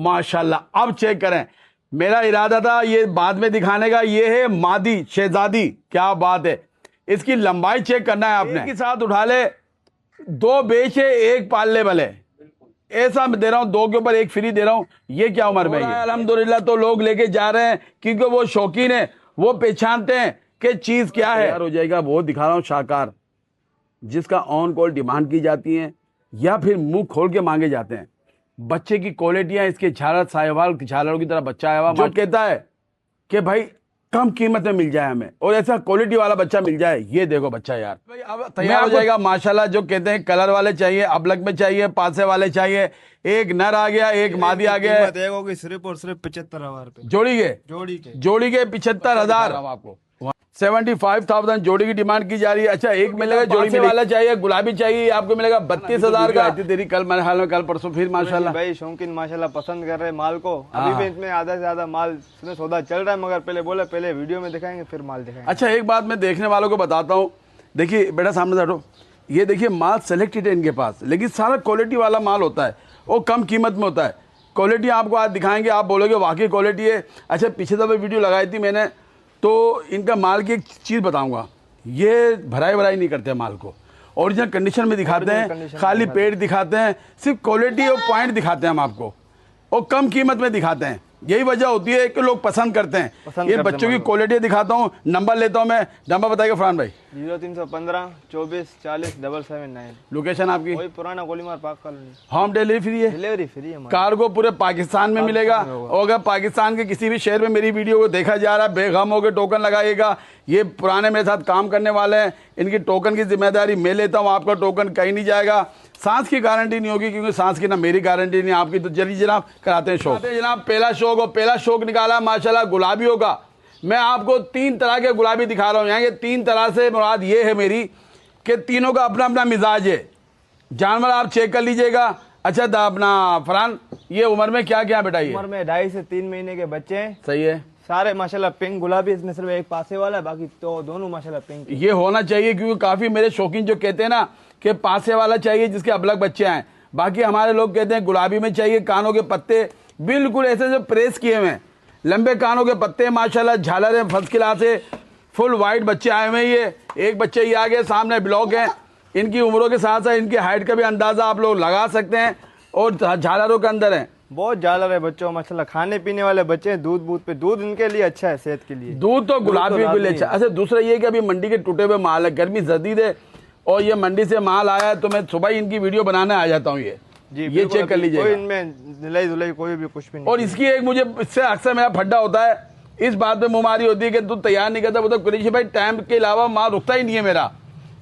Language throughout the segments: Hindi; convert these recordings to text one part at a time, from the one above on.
माशाल्लाह। अब चेक करें, मेरा इरादा था ये बाद में दिखाने का। ये है मादी शहजादी, क्या बात है। इसकी लंबाई चेक करना है आपने। एक के साथ उठा ले, 2 बेचे 1 पाल ले भले, ऐसा मैं दे रहा हूँ, 2 के ऊपर 1 फ्री दे रहा हूँ। ये क्या उम्र में है? अल्हम्दुलिल्लाह तो लोग लेके जा रहे हैं क्योंकि वो शौकीन है, वो पहचानते हैं कि चीज क्या है। हो जाएगा वो दिखा रहा हूँ, शाकार जिसका ऑन कॉल डिमांड की जाती है या फिर मुंह खोल के मांगे जाते हैं। बच्चे की क्वालिटियां, इसके झालर साहिवाल झालरों की तरह बच्चा आया हुआ, जो कहता है कि भाई कम कीमत में मिल जाए हमें और ऐसा क्वालिटी वाला बच्चा मिल जाए। ये देखो बच्चा यार, भाई अब तैयार हो जाएगा माशाल्लाह। जो कहते हैं कलर वाले चाहिए, अबलग में चाहिए, पासे वाले चाहिए। एक नर आ गया, एक मादी आ गया। सिर्फ और सिर्फ 75,000 रुपए जोड़ी के, जोड़ी के 75,000 आपको। 75,000 जोड़ी की डिमांड की जा रही है। अच्छा, एक मिलेगा जोड़ी वाला चाहिए, गुलाबी चाहिए, आपको मिलेगा 32,000 का। तेरी कल मेरे हाल में, कल परसों फिर माशाल्लाह भाई शौकीन माशाल्लाह पसंद कर रहे हैं माल को। अभी भी इसमें आधा से ज्यादा माल इसमें सौदा चल रहा है, मगर पहले बोले पहले वीडियो में दिखाएंगे फिर माल दिखाएंगे। अच्छा, एक बात मैं देखने वालों को बताता हूँ। देखिए बेटा, सामने से हटो। ये देखिए माल सेलेक्टेड है इनके पास, लेकिन सारा क्वालिटी वाला माल होता है, वो कम कीमत में होता है। क्वालिटी आपको आज दिखाएंगे, आप बोलोगे वाकई क्वालिटी है। अच्छा, पीछे दफे वीडियो लगाई थी मैंने, तो इनका माल की एक चीज़ बताऊंगा, ये भराई नहीं करते माल को, ओरिजिनल कंडीशन में दिखाते हैं, खाली पेड़ दिखाते हैं, सिर्फ क्वालिटी और पॉइंट दिखाते हैं हम आपको, और कम कीमत में दिखाते हैं। यही वजह होती है कि लोग पसंद करते हैं। ये बच्चों की क्वालिटी दिखाता हूँ। नंबर लेता हूँ मैं, नंबर बताइए फरहान भाई। 0315 24 40 779। लोकेशन आपकी? वही पुराना Golimar park colony. Home delivery free है? डिलीवरी फ्री है। कार्गो पूरे पाकिस्तान में मिलेगा। और अगर पाकिस्तान के किसी भी शहर में मेरी वीडियो को देखा जा रहा है, बेगम होकर टोकन लगाइएगा। ये पुराने मेरे साथ काम करने वाले हैं, इनकी टोकन की जिम्मेदारी मैं लेता हूँ। आपका टोकन कहीं नहीं जाएगा। सांस की गारंटी नहीं होगी, क्योंकि सांस की ना मेरी गारंटी नहीं आपकी। तो चलिए जनाब, कराते हैं शौक। जनाब पहला शौक, और पहला शौक निकाला माशाल्लाह गुलाबियों का। मैं आपको 3 तरह के गुलाबी दिखा रहा हूँ। यहाँ के 3 तरह से मुराद ये है मेरी कि तीनों का अपना अपना मिजाज है। जानवर आप चेक कर लीजिएगा। अच्छा अपना फरहान, ये उम्र में क्या क्या बेटा? ये उम्र में 2.5 से 3 महीने के बच्चे हैं। सही है। सारे माशाल्लाह पिंक गुलाबी, इसमें सिर्फ एक पासे वाला है, बाकी तो दोनों माशाल्लाह पिंक। ये होना चाहिए, क्योंकि काफी मेरे शौकीन जो कहते हैं ना कि पासे वाला चाहिए जिसके अबलग बच्चे आए। बाकी हमारे लोग कहते हैं गुलाबी में चाहिए। कानों के पत्ते बिल्कुल ऐसे जो प्रेस किए हुए हैं, लंबे कानों के पत्ते माशाल्लाह, झालर है फर्स्ट क्लास है, फुल वाइट बच्चे आए हुए हैं। ये एक बच्चे ये आगे सामने ब्लॉक है। इनकी उम्रों के साथ साथ इनकी हाइट का भी अंदाजा आप लोग लगा सकते हैं, और झालरों के अंदर है। बहुत झालर है बच्चों माशाल्लाह। खाने पीने वाले बच्चे हैं, दूध बूध पे, दूध इनके लिए अच्छा है, सेहत के लिए। दूध तो गुलाबी के लिए अच्छा। अच्छा, दूसरा ये कि अभी मंडी के टूटे हुए माल है, गर्मी जदीद है, और ये मंडी से माल आया है, तो मैं सुबह ही इनकी वीडियो बनाने आ जाता हूँ। ये चेक कर लीजिए, कोई इनमें ढिलाई धुलाई कोई भी कुछ भी नहीं। और इसकी एक मुझे इससे अक्सर मेरा फड्डा होता है, इस बात पे मुमारी होती है कि तू तैयार नहीं करता। मतलब कुरैशी भाई टाइम के अलावा माल रुकता ही नहीं है मेरा,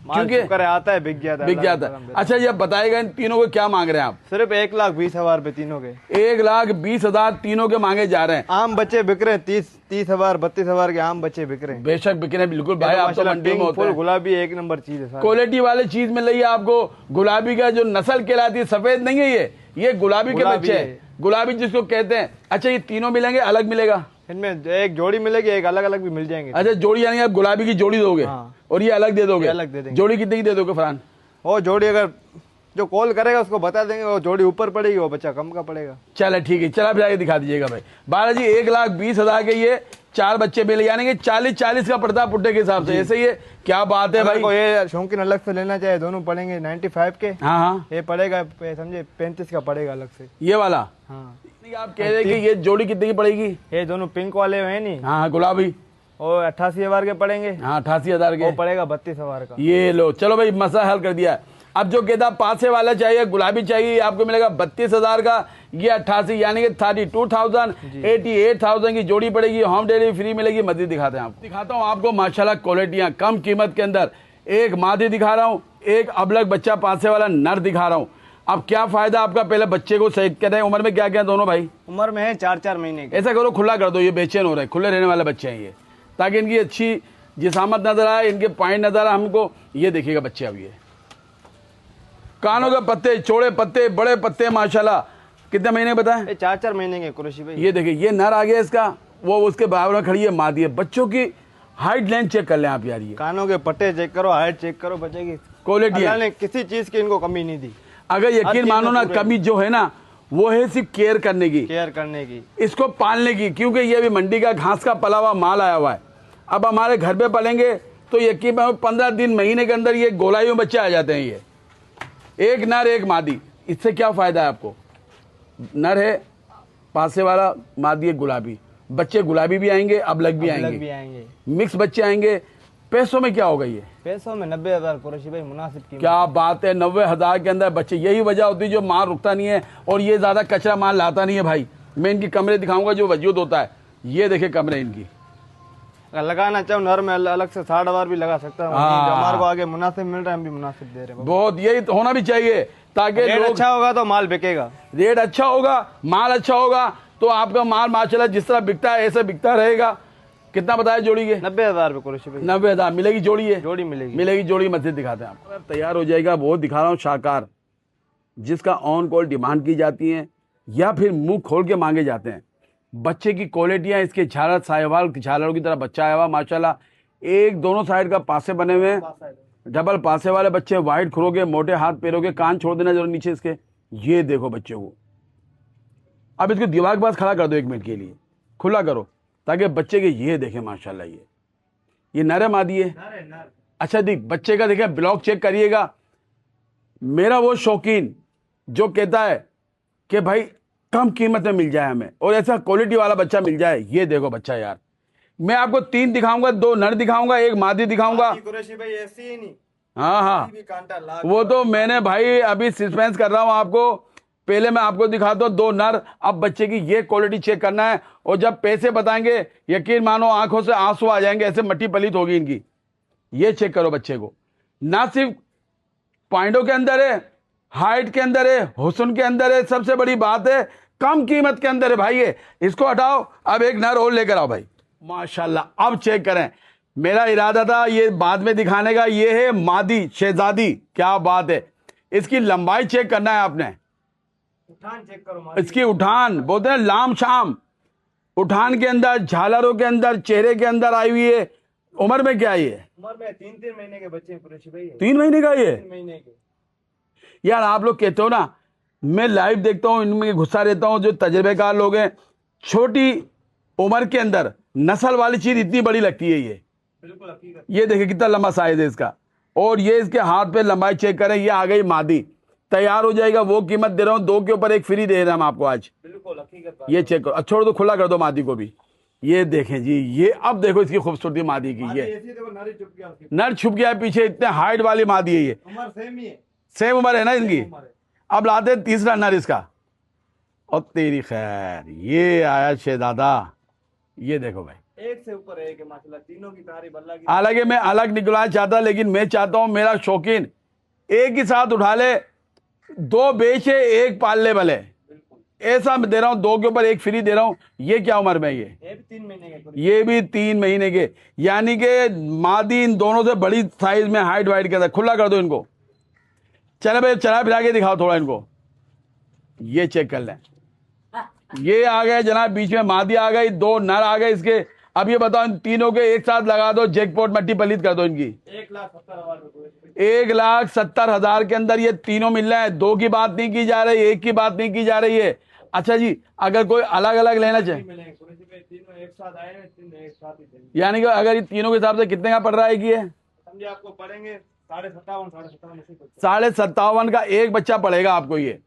क्योंकि आता है बिक जाता है। अच्छा, ये बताएगा इन तीनों को क्या मांग रहे हैं आप? सिर्फ 1,20,000 रुपए तीनों के। 1,20,000 तीनों के मांगे जा रहे हैं। आम बच्चे बिक रहे हैं 30,000 32,000 के आम बच्चे बिक रहे हैं। बेशक बिक रहे हैं, बिल्कुल भाई। आप तो मंडी में होते हैं। गुलाबी एक नंबर चीज है, क्वालिटी वाली चीज मिल रही है आपको। गुलाबी का जो नस्ल कहलाती है, सफेद नहीं है ये गुलाबी के बच्चे हैं, गुलाबी जिसको कहते हैं। अच्छा, ये तीनों मिलेंगे, अलग मिलेगा? इनमें एक जोड़ी मिलेगी, एक अलग अलग भी मिल जाएंगे। अच्छा, जोड़ी यानी आप गुलाबी की जोड़ी दोगे? हाँ। और ये अलग दे दोगे? अलग दे देंगे। जोड़ी कितने की दे दोगे फरहान? वो जोड़ी अगर जो कॉल करेगा उसको बता देंगे, वो जोड़ी ऊपर पड़ेगी, वो बच्चा कम का पड़ेगा। चले ठीक है, चला जाके दिखा दीजिएगा भाई। बालाजी 1,20,000 के ये 4 बच्चे मिले, यानी कि 40 का पड़ता है पुट्टे के हिसाब से। ऐसे ही है, क्या बात है भाई। ये शौकीन अलग से लेना चाहे, दोनों पड़ेंगे 95 के। हाँ, ये पड़ेगा समझे 35 का पड़ेगा अलग से, ये वाला। हाँ, आप कह रहे हैं कि ये जोड़ी कितने की पड़ेगी? ये दोनों पिंक वाले हैं नहीं? हाँ, गुलाबी। और 88,000 के पड़ेंगे। हाँ, 88,000 के। वो पड़ेगा 32,000 का। ये लो, चलो भाई, मसला हल कर दिया। अब जो कहता पासे वाला चाहिए, गुलाबी चाहिए, आपको मिलेगा 32,000 का। ये 88 यानी कि 32,000, 88,000 की जोड़ी पड़ेगी। होम डिलीवरी फ्री मिलेगी। मजीद दिखाते हैं दिखाता हूँ आपको माशाल्लाह क्वालिटियाँ कम कीमत के अंदर। एक मादी दिखा रहा हूँ, एक अबलग बच्चा पासे वाला नर दिखा रहा हूँ। अब क्या फायदा आपका, पहले बच्चे को सही कहते हैं। उम्र में क्या क्या दोनों भाई? उम्र में है 4 महीने के। ऐसा करो, खुला कर दो, ये बेचैन हो रहे हैं, खुले रहने वाले बच्चे हैं ये, ताकि इनकी अच्छी जिसामत नजर आए, इनके पॉइंट नजर आए हमको। ये देखिएगा बच्चे, अब ये कानों के पत्ते, चौड़े पत्ते, बड़े पत्ते माशाल्लाह। कितने महीने बताएं? 4 महीने के कुरैशी भाई। ये देखिए, ये नर आ गया इसका, वो उसके बराबर में खड़ी है मादी है। बच्चों की हाइट लेंथ चेक कर लें आप यार। ये कानों के पट्टे चेक करो, हाइट चेक करो, बच्चे की क्वालिटी ने किसी चीज की इनको कमी नहीं दी। अगर यकीन मानो ना, कमी जो है ना वो है सिर्फ केयर करने की, इसको पालने की, क्योंकि ये भी मंडी का घास का पला हुआ माल आया हुआ है। अब हमारे घर पे पलेंगे तो यकीन 15 दिन महीने के अंदर ये गोलाइयों बच्चे आ जाते हैं। ये एक नर एक मादी, इससे क्या फायदा है आपको? नर है पासे वाला, मादी है गुलाबी, बच्चे गुलाबी भी आएंगे, अबलग भी आएंगे, मिक्स बच्चे आएंगे। पैसों में क्या होगा? ये पैसों में 90,000 कुरैशी भाई मुनासिब कीमत। क्या बात है, 90,000 के अंदर बच्चे। यही वजह होती है जो माल रुकता नहीं है और ये ज्यादा कचरा माल लाता नहीं है भाई। मैं इनकी कमरे दिखाऊंगा जो वजूद होता है। ये देखे कमरे इनकी। अगर लगाना चाहो नर में अलग से 60,000 भी लगा सकता हूँ। हमारे को आगे मुनासिब मिल रहा है, हम भी मुनासिब दे रहे हैं। बहुत, यही तो होना भी चाहिए ताकि रेट अच्छा होगा तो माल बिकेगा। रेट अच्छा होगा, माल अच्छा होगा तो आपका माल माशाल्लाह जिस तरह बिकता है ऐसे बिकता रहेगा। कितना बताया जोड़ी के? 90,000 रुपये कुरैशी भाई। 90,000 मिलेगी जोड़ी है? जोड़ी मिलेगी जोड़ी। मस्जिद दिखाते हैं आपको। तैयार हो जाएगा वो दिखा रहा हूँ, शाकार जिसका ऑन कॉल डिमांड की जाती है या फिर मुंह खोल के मांगे जाते हैं। बच्चे की क्वालिटियां, इसके झालर साहिवाल झालरों की तरह बच्चा आया हुआ माशाल्लाह। एक दोनों साइड का पासे बने हुए हैं, डबल पासे वाले बच्चे, वाइट खुरों के, मोटे हाथ पैरों के, कान छोड़ देना जरूर नीचे इसके। ये देखो बच्चे को। अब इसको दीवार के पास खड़ा कर दो 1 मिनट के लिए, खुला करो ताकि बच्चे के ये देखें माशाल्लाह। ये नर है मादी है? अच्छा देख बच्चे का देखे, ब्लॉक चेक करिएगा। मेरा वो शौकीन जो कहता है कि भाई कम कीमत में मिल जाए हमें और ऐसा क्वालिटी वाला बच्चा मिल जाए। ये देखो बच्चा यार, मैं आपको 3 दिखाऊंगा, 2 नर दिखाऊंगा, 1 मादी दिखाऊंगा। भाई ऐसी ही नहीं। हाँ, वो तो मैंने भाई अभी सस्पेंस कर रहा हूं आपको। पहले मैं आपको दिखाता हूं 2 नर। अब बच्चे की ये क्वालिटी चेक करना है और जब पैसे बताएंगे यकीन मानो आंखों से आंसू आ जाएंगे, ऐसे मट्टी पलीत होगी इनकी। ये चेक करो बच्चे को। ना सिर्फ पॉइंटों के अंदर है, हाइट के अंदर है, हुस्न के अंदर है, सबसे बड़ी बात है कम कीमत के अंदर है भाई। ये इसको हटाओ, अब 1 नर और लेकर आओ भाई। माशाल्लाह, अब चेक करें। मेरा इरादा था ये बाद में दिखाने का। ये है मादी शहजादी, क्या बात है। इसकी लंबाई चेक करना है आपने, उठान चेक करो। इसकी उठान बोलते हैं लाम शाम, उठान के अंदर, झालरों के अंदर, चेहरे के अंदर आई हुई है। उम्र में क्या है? उम्र में 3 महीने के बच्चे कुरैशी भाई। 3 महीने का ये? 3 महीने के। यार आप लोग कहते हो ना, मैं लाइव देखता हूँ, इनमें गुस्सा रहता हूँ। जो तजर्बेकार लोग हैं, छोटी उम्र के अंदर नस्ल वाली चीज इतनी बड़ी लगती है। ये बिल्कुल हकीकत। ये देखिए कितना लंबा साइज है इसका। और ये इसके हाथ पे लंबाई चेक करें। ये आ गई मादी, तैयार हो जाएगा। वो कीमत दे रहा हूँ, 2 के ऊपर 1 फ्री दे रहे हैं हम आपको आज। बिल्कुल हकीकत। ये चेक करो, छोड़ दो, खुला कर दो मादी को भी। ये देखें जी, ये अब देखो इसकी खूबसूरती मादी की। ये नर छुप गया है पीछे, इतने हाइट वाली मादी है। ये उम्र सेम ही है, सेम उम्र है ना इनकी। अब लाते हैं तीसरा नर इसका। और तेरी खैर, ये आया शहजादा। ये देखो भाई, एक से ऊपर एक है माशाल्लाह। तीनों की तारीफ अल्लाह की। हालांकि मैं अलग निकलना चाहता, लेकिन मैं चाहता हूं मेरा शौकीन एक ही साथ उठा ले, 2 बेचे 1 पाल ले भले। ऐसा मैं दे रहा हूं, 2 के ऊपर 1 फ्री दे रहा हूं। ये क्या उम्र में? ये भी 3 महीने के। ये भी 3 महीने के, यानी कि मादी इन दोनों से बड़ी साइज में, हाइट वाइट के अंदर। खुला कर दो इनको। चले भाई, चला फिरा के दिखाओ थोड़ा इनको। ये चेक कर लें। ये आ गए जनाब, बीच में मादी आ गई, 2 नर आ गए इसके। अब ये बताओ, इन तीनों के एक साथ लगा दो, जैकपॉट मट्टी पलीत कर दो इनकी। 1,70,000 के अंदर ये तीनों मिल रहे हैं। 2 की बात नहीं की जा रही, 1 की बात नहीं की जा रही है। अच्छा जी, अगर कोई अलग अलग लेना चाहे, यानी कि अगर ये तीनों के हिसाब से कितने का पड़ रहा है कि ये? समझिए आपको पड़ेंगे 57,500, 57,500 का एक बच्चा पड़ेगा आपको ये।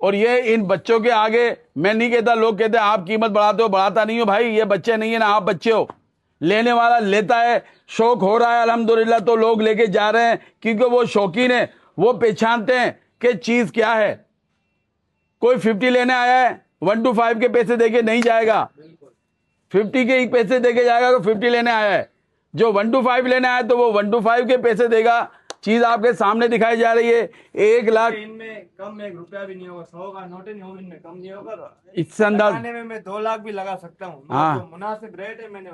और ये इन बच्चों के आगे मैं नहीं कहता, लोग कहते हैं आप कीमत बढ़ाते हो, बढ़ाता नहीं हो भाई। ये बच्चे नहीं है ना, आप बच्चे हो। लेने वाला लेता है, शौक हो रहा है अल्हम्दुलिल्लाह, तो लोग लेके जा रहे हैं क्योंकि वो शौकीन है, वो पहचानते हैं कि चीज क्या है। कोई 50 लेने आया है, 1 to 5 के पैसे देके नहीं जाएगा, 50 के ही पैसे देके जाएगा। तो 50 लेने आया है, जो 1 to 5 लेने आया तो वो 1 to 5 के पैसे देगा। चीज आपके सामने दिखाई जा रही है। 1 लाख इनमें कम 1 रुपया भी नहीं होगा, 100 का नोट नहीं होगा, इनमें कम नहीं होगा। इससे अंदाज में मैं 2 लाख भी लगा सकता हूँ। हाँ, तो मुनासिब रेट है, मैंने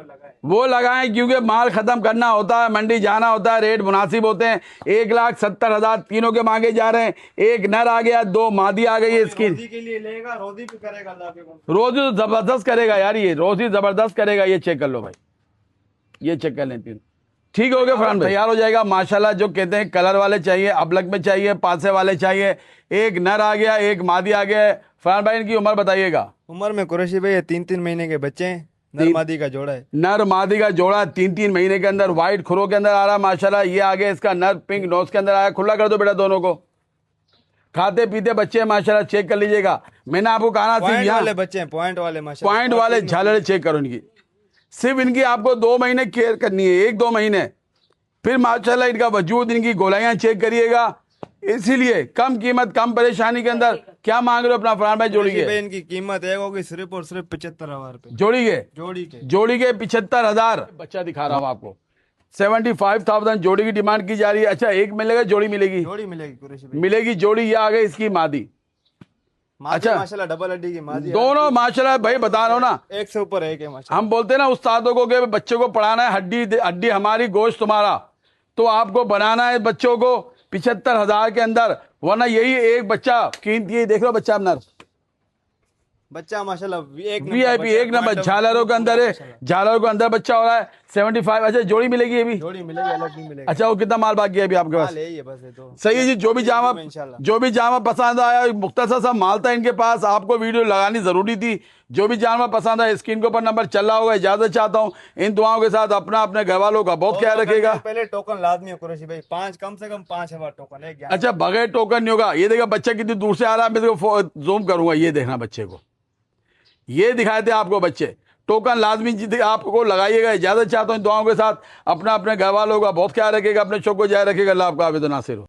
वो लगाए क्योंकि माल खत्म करना होता है, मंडी जाना होता है, रेट मुनासिब होते हैं। 1,70,000 तीनों के मांगे जा रहे हैं। 1 नर आ गया, 2 मादी आ गई है इसकी। रोजी के लिए लेगा, रोजी भी करेगा अल्लाह के। रोजी तो जबरदस्त करेगा यार, ये रोजी जबरदस्त करेगा। ये चेक कर लो भाई, ये चेक कर लेती हूँ। ठीक हो गया फरहान भाई, तैयार हो जाएगा माशाल्लाह। जो कहते हैं कलर वाले चाहिए, अबलग में चाहिए, पासे वाले चाहिए। 1 नर आ गया, 1 मादी आ गया, फरहान भाई इनकी उम्र बताइएगा। उम्र में कुरैशी भाई 3-3 महीने के बच्चे हैं, नर मादी का जोड़ा है। नर मादी का जोड़ा 3-3 महीने के अंदर व्हाइट खुरों के अंदर आ रहा है माशाल्लाह। ये आगे इसका नर पिंक नोज के अंदर आया। खुला कर दो बेटा दोनों को। खाते पीते बच्चे हैं माशाल्लाह, चेक कर लीजिएगा। मैंने आपको कहा ना पॉइंट यहाँ वाले बच्चे हैं, पॉइंट वाले माशाल्लाह, पॉइंट वाले झालरे चेक करो इनकी। सिर्फ इनकी आपको 2 महीने केयर करनी है, 1-2 महीने। फिर माशाल्लाह इनका वजूद, इनकी गोलाइयां चेक करिएगा। इसीलिए कम कीमत कम परेशानी के अंदर क्या मांग रहे हो अपना फरहान भाई? जोड़ी कुरैशी भाई के इनकी कीमत एक होगी सिर्फ और सिर्फ 75,000 रुपए जोड़ी के जोड़ी के 75,000। बच्चा दिखा रहा हूँ आपको। 75,000 जोड़ी की डिमांड की जा रही है। अच्छा एक मिलेगा, जोड़ी मिलेगी? जोड़ी मिलेगी कुरैशी भाई, मिलेगी जोड़ी। ये आ गई इसकी मादी। अच्छा माशाल्लाह डबल हड्डी की मादी है। दोनों माशाल्लाह भाई बता रहा हूँ ना, एक से ऊपर एक है माशाल्लाह। हम बोलते हैं ना उस्तादों को कि बच्चों को पढ़ाना है, हड्डी हड्डी हमारी गोश्त तुम्हारा, तो आपको बनाना है बच्चों को 75,000 के अंदर, वरना यही एक बच्चा कीमती है। देख लो बच्चा अपना बच्चा माशाल्लाह VIP एक नंबर झालरों के अंदर है, झालरों के अंदर बच्चा हो रहा है। 75। अच्छा जोड़ी मिलेगी ये भी? जोड़ी मिलेगी, अलग नहीं मिलेगी। अच्छा वो कितना माल बाकी है अभी आपके पास? ले ये बस है तो सही है जी। जो भी जामा पसंद आया, मुख्तसर सा माल था इनके पास, आपको वीडियो लगानी जरूरी थी। जो भी जानवर पसंद आया, स्क्रीन के ऊपर नंबर चल रहा होगा। इजाजत चाहता हूँ। इन दुआओं के साथ अपना अपने घर वालों का बहुत ख्याल रखेगा। पहले टोकन लाजमी है कुरैशी भाई, 5 कम से कम 5 हज़ार टोकन है। अच्छा बगैर टोकन नहीं होगा। ये देखा बच्चा कितनी दूर से आ रहा है, मैं देखो जूम करूंगा। ये देखना बच्चे को, ये दिखाए थे आपको बच्चे। टोकन लाजमी आपको लगाइएगा। इजाजत चाहता हूँ। दुआओं के साथ अपना अपने घर वालों का बहुत ख्याल रखेगा, अपने शौक को जारी रखेगा। अल्लाह आपका आबिद नासिर हो।